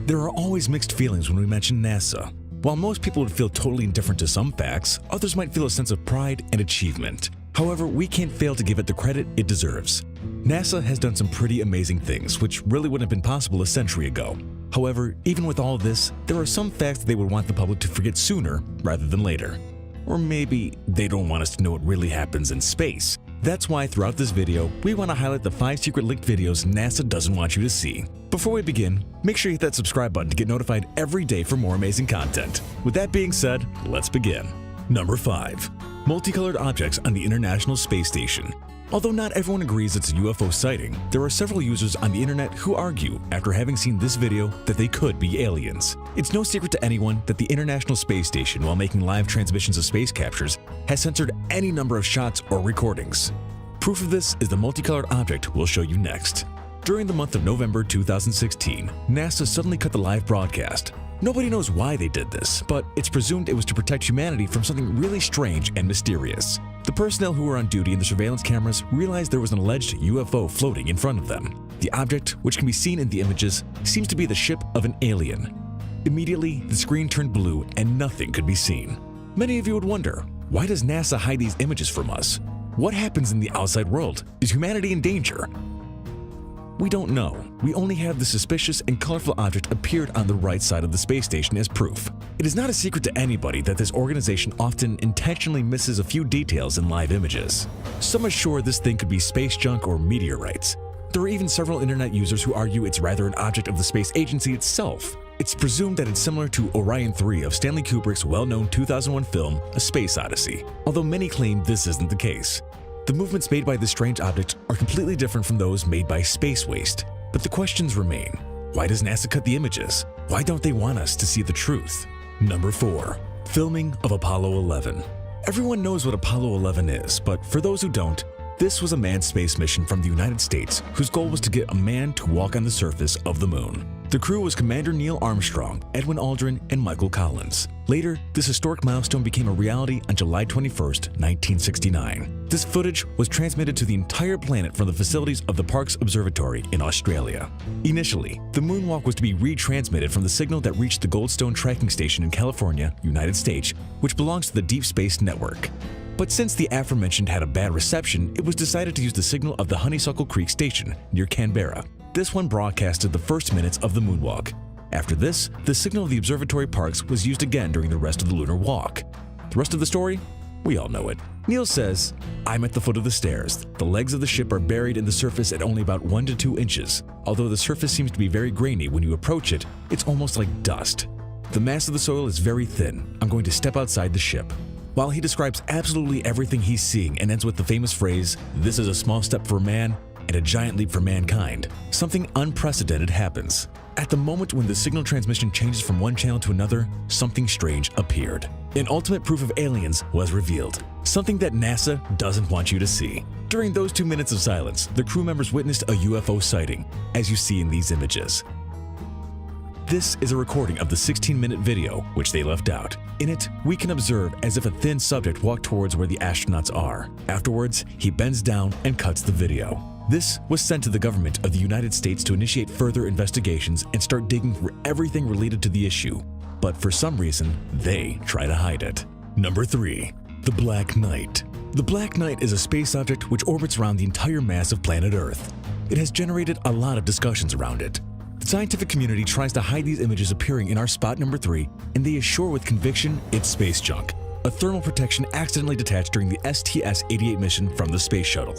There are always mixed feelings when we mention NASA. While most people would feel totally indifferent to some facts, others might feel a sense of pride and achievement. However, we can't fail to give it the credit it deserves. NASA has done some pretty amazing things, which really wouldn't have been possible a century ago. However, even with all of this, there are some facts that they would want the public to forget sooner rather than later. Or maybe they don't want us to know what really happens in space. That's why throughout this video, we want to highlight the 5 secret leaked videos NASA doesn't want you to see. Before we begin, make sure you hit that subscribe button to get notified every day for more amazing content. With that being said, let's begin. Number 5. Multicolored objects on the International Space Station. Although not everyone agrees it's a UFO sighting, there are several users on the internet who argue, after having seen this video, that they could be aliens. It's no secret to anyone that the International Space Station, while making live transmissions of space captures, has censored any number of shots or recordings. Proof of this is the multicolored object we'll show you next. During the month of November 2016, NASA suddenly cut the live broadcast. Nobody knows why they did this, but it's presumed it was to protect humanity from something really strange and mysterious. The personnel who were on duty in the surveillance cameras realized there was an alleged UFO floating in front of them. The object, which can be seen in the images, seems to be the ship of an alien. Immediately, the screen turned blue and nothing could be seen. Many of you would wonder, why does NASA hide these images from us? What happens in the outside world? Is humanity in danger? We don't know. We only have the suspicious and colorful object appeared on the right side of the space station as proof. It is not a secret to anybody that this organization often intentionally misses a few details in live images. Some are sure this thing could be space junk or meteorites. There are even several internet users who argue it's rather an object of the space agency itself. It's presumed that it's similar to Orion 3 of Stanley Kubrick's well-known 2001 film, A Space Odyssey, although many claim this isn't the case. The movements made by this strange object are completely different from those made by space waste. But the questions remain. Why does NASA cut the images? Why don't they want us to see the truth? Number 4. Filming of Apollo 11. Everyone knows what Apollo 11 is, but for those who don't, this was a manned space mission from the United States whose goal was to get a man to walk on the surface of the moon. The crew was Commander Neil Armstrong, Edwin Aldrin, and Michael Collins. Later, this historic milestone became a reality on July 21, 1969. This footage was transmitted to the entire planet from the facilities of the Parkes Observatory in Australia. Initially, the moonwalk was to be retransmitted from the signal that reached the Goldstone Tracking Station in California, United States, which belongs to the Deep Space Network. But since the aforementioned had a bad reception, it was decided to use the signal of the Honeysuckle Creek Station near Canberra. This one broadcasted the first minutes of the moonwalk. After this, the signal of the observatory Parkes was used again during the rest of the lunar walk. The rest of the story? We all know it. Neil says, "I'm at the foot of the stairs. The legs of the ship are buried in the surface at only about 1 to 2 inches. Although the surface seems to be very grainy when you approach it, it's almost like dust. The mass of the soil is very thin. I'm going to step outside the ship." While he describes absolutely everything he's seeing and ends with the famous phrase, "This is a small step for man and a giant leap for mankind," something unprecedented happens. At the moment when the signal transmission changes from one channel to another, something strange appeared. An ultimate proof of aliens was revealed, something that NASA doesn't want you to see. During those 2 minutes of silence, the crew members witnessed a UFO sighting, as you see in these images. This is a recording of the 16-minute video, which they left out. In it, we can observe as if a thin subject walked towards where the astronauts are. Afterwards, he bends down and cuts the video. This was sent to the government of the United States to initiate further investigations and start digging for everything related to the issue. But for some reason, they try to hide it. Number 3. The Black Knight. The Black Knight is a space object which orbits around the entire mass of planet Earth. It has generated a lot of discussions around it. The scientific community tries to hide these images appearing in our spot number 3, and they assure with conviction it's space junk, a thermal protection accidentally detached during the STS-88 mission from the space shuttle.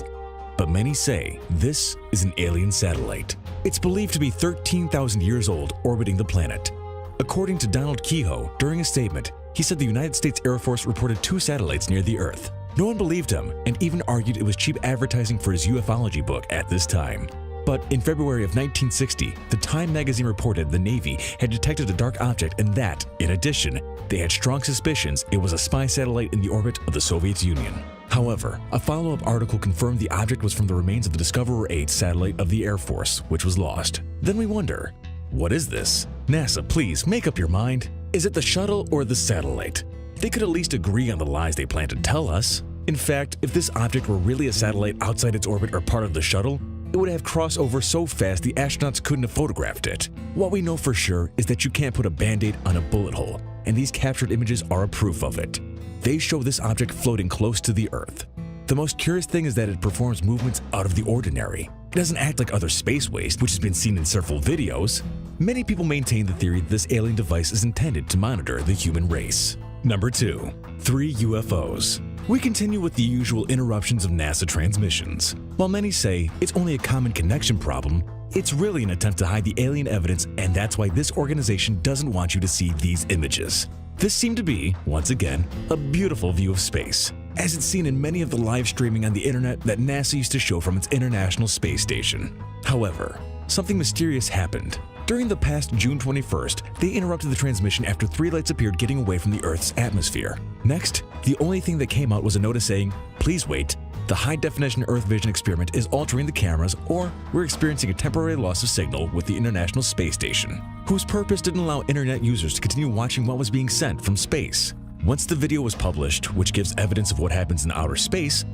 But many say this is an alien satellite. It's believed to be 13,000 years old, orbiting the planet. According to Donald Kehoe, during a statement, he said the United States Air Force reported 2 satellites near the Earth. No one believed him, and even argued it was cheap advertising for his ufology book at this time. But in February of 1960, the Time magazine reported the Navy had detected a dark object and that, in addition, they had strong suspicions it was a spy satellite in the orbit of the Soviet Union. However, a follow-up article confirmed the object was from the remains of the Discoverer 8 satellite of the Air Force, which was lost. Then we wonder, what is this? NASA, please make up your mind. Is it the shuttle or the satellite? They could at least agree on the lies they plan to tell us. In fact, if this object were really a satellite outside its orbit or part of the shuttle, it would have crossed over so fast the astronauts couldn't have photographed it. What we know for sure is that you can't put a band-aid on a bullet hole, and these captured images are a proof of it. They show this object floating close to the Earth. The most curious thing is that it performs movements out of the ordinary. It doesn't act like other space waste, which has been seen in several videos. Many people maintain the theory that this alien device is intended to monitor the human race. Number 2. 3 UFOs. We continue with the usual interruptions of NASA transmissions. While many say it's only a common connection problem, it's really an attempt to hide the alien evidence, and that's why this organization doesn't want you to see these images. This seemed to be, once again, a beautiful view of space, as it's seen in many of the live streaming on the internet that NASA used to show from its International Space Station. However, something mysterious happened. During the past June 21st, they interrupted the transmission after 3 lights appeared getting away from the Earth's atmosphere. Next, the only thing that came out was a notice saying, "Please wait, the high-definition Earth vision experiment is altering the cameras, or we're experiencing a temporary loss of signal with the International Space Station," whose purpose didn't allow internet users to continue watching what was being sent from space. Once the video was published, which gives evidence of what happens in outer space,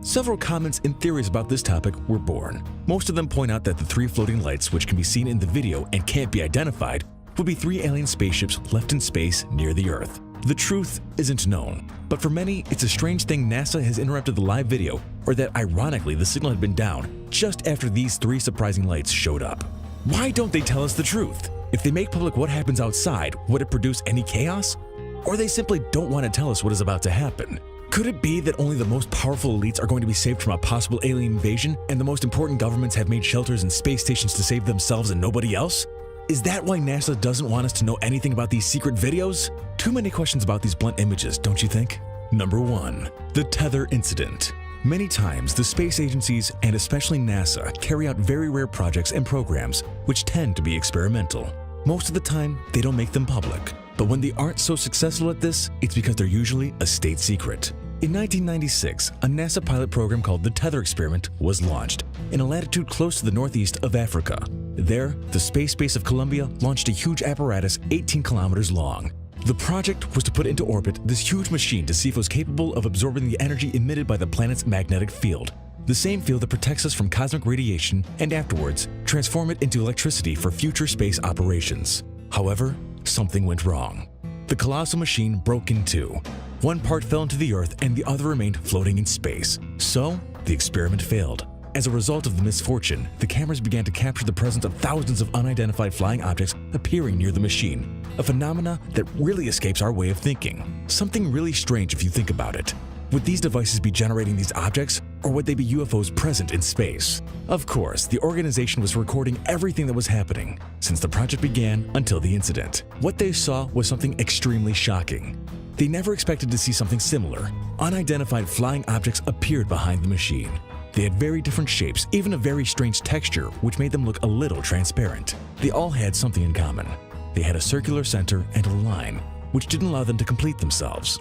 several comments and theories about this topic were born. Most of them point out that the 3 floating lights, which can be seen in the video and can't be identified, would be 3 alien spaceships left in space near the Earth. The truth isn't known, but for many, it's a strange thing NASA has interrupted the live video, or that ironically the signal had been down just after these 3 surprising lights showed up. Why don't they tell us the truth? If they make public what happens outside, would it produce any chaos? Or they simply don't want to tell us what is about to happen? Could it be that only the most powerful elites are going to be saved from a possible alien invasion, and the most important governments have made shelters and space stations to save themselves and nobody else? Is that why NASA doesn't want us to know anything about these secret videos? Too many questions about these blunt images, don't you think? Number 1. The Tether Incident. Many times, the space agencies, and especially NASA, carry out very rare projects and programs which tend to be experimental. Most of the time, they don't make them public. But when they aren't so successful at this, it's because they're usually a state secret. In 1996, a NASA pilot program called the Tether Experiment was launched in a latitude close to the northeast of Africa. There, the space base of Columbia launched a huge apparatus 18 kilometers long. The project was to put into orbit this huge machine to see if it was capable of absorbing the energy emitted by the planet's magnetic field, the same field that protects us from cosmic radiation, and afterwards transform it into electricity for future space operations. However, something went wrong. The colossal machine broke in 2. One part fell into the Earth and the other remained floating in space. So, the experiment failed. As a result of the misfortune, the cameras began to capture the presence of thousands of unidentified flying objects appearing near the machine, a phenomena that really escapes our way of thinking. Something really strange if you think about it. Would these devices be generating these objects, or would they be UFOs present in space? Of course, the organization was recording everything that was happening, since the project began until the incident. What they saw was something extremely shocking. They never expected to see something similar. Unidentified flying objects appeared behind the machine. They had very different shapes, even a very strange texture, which made them look a little transparent. They all had something in common. They had a circular center and a line, which didn't allow them to complete themselves.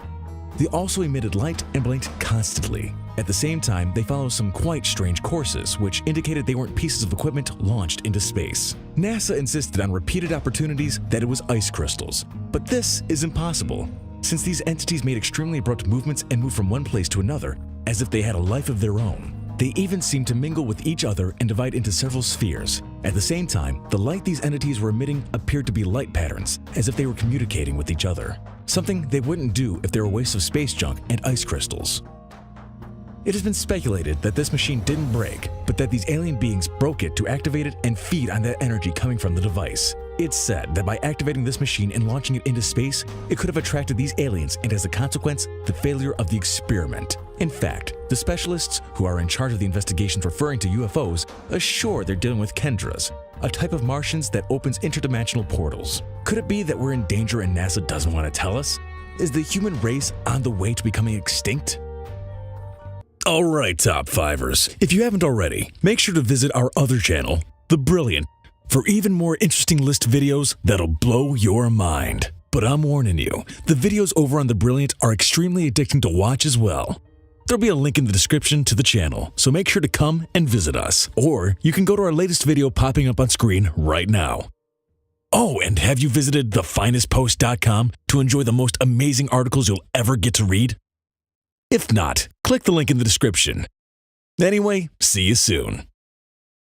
They also emitted light and blinked constantly. At the same time, they followed some quite strange courses, which indicated they weren't pieces of equipment launched into space. NASA insisted on repeated opportunities that it was ice crystals, but this is impossible, since these entities made extremely abrupt movements and moved from one place to another, as if they had a life of their own. They even seemed to mingle with each other and divide into several spheres. At the same time, the light these entities were emitting appeared to be light patterns, as if they were communicating with each other. Something they wouldn't do if they were wastes of space junk and ice crystals. It has been speculated that this machine didn't break, but that these alien beings broke it to activate it and feed on that energy coming from the device. It's said that by activating this machine and launching it into space, it could have attracted these aliens and as a consequence, the failure of the experiment. In fact, the specialists who are in charge of the investigations referring to UFOs assure they're dealing with Kendras, a type of Martians that opens interdimensional portals. Could it be that we're in danger and NASA doesn't want to tell us? Is the human race on the way to becoming extinct? Alright, Top Fivers, if you haven't already, make sure to visit our other channel, The Brilliant, for even more interesting list videos that'll blow your mind. But I'm warning you, the videos over on The Brilliant are extremely addicting to watch as well. There'll be a link in the description to the channel, so make sure to come and visit us. Or you can go to our latest video popping up on screen right now. Oh, and have you visited thefinestpost.com to enjoy the most amazing articles you'll ever get to read? If not, click the link in the description. Anyway, see you soon.